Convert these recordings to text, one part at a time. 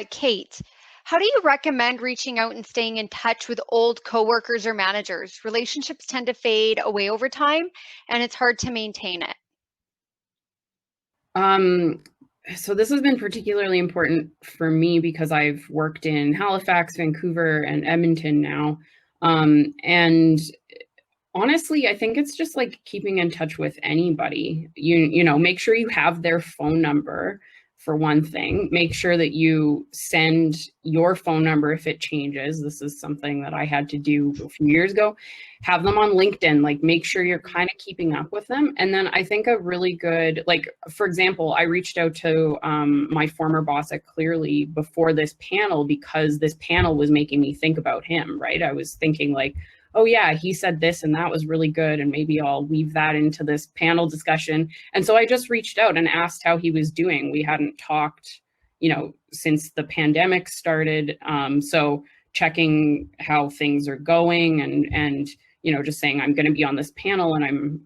Kate, how do you recommend reaching out and staying in touch with old coworkers or managers? Relationships tend to fade away over time, and it's hard to maintain it. So this has been particularly important for me because I've worked in Halifax, Vancouver, and Edmonton now. And honestly, I think it's just like keeping in touch with anybody. You know, make sure you have their phone number for one thing. Make sure that you send your phone number if it changes. This is something that I had to do a few years ago. Have them on LinkedIn, like make sure you're kind of keeping up with them. And then I think a really good, like, for example, I reached out to my former boss at Clearly before this panel because this panel was making me think about him, right? I was thinking like, oh yeah, he said this and that was really good, and maybe I'll weave that into this panel discussion. And so I just reached out and asked how he was doing. We hadn't talked, you know, since the pandemic started. So checking how things are going and you know, just saying I'm going to be on this panel and I'm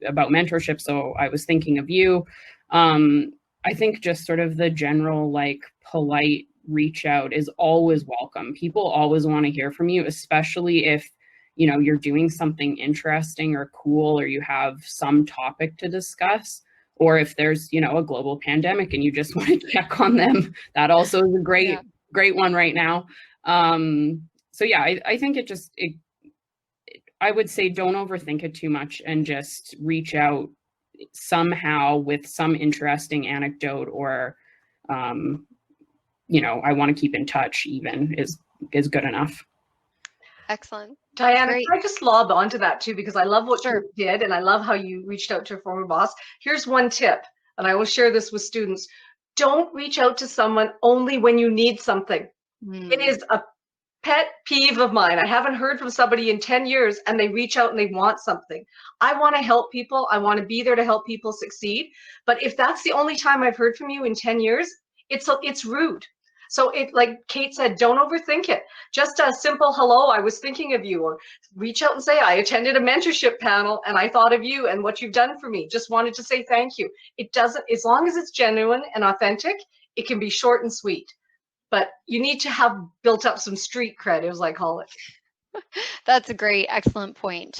about mentorship. So I was thinking of you. I think just sort of the general like polite reach out is always welcome. People always want to hear from you, especially if you know you're doing something interesting or cool or you have some topic to discuss, or if there's you know a global pandemic and you just want to check on them. That also is a great one right now. So yeah, I think I would say don't overthink it too much and just reach out somehow with some interesting anecdote or you know, I want to keep in touch even is good enough. Excellent. Diana, can I just lob onto that too, because I love what Sure. you did and I love how you reached out to your former boss. Here's one tip, and I will share this with students. Don't reach out to someone only when you need something. It is a pet peeve of mine. I haven't heard from somebody in 10 years and they reach out and they want something. I want to help people. I want to be there to help people succeed. But if that's the only time I've heard from you in 10 years, it's rude. So it, like Kate said, don't overthink it. Just a simple hello, I was thinking of you, or reach out and say, I attended a mentorship panel and I thought of you and what you've done for me. Just wanted to say thank you. It doesn't, as long as it's genuine and authentic, it can be short and sweet. But you need to have built up some street cred, as I call it. That's a great, excellent point.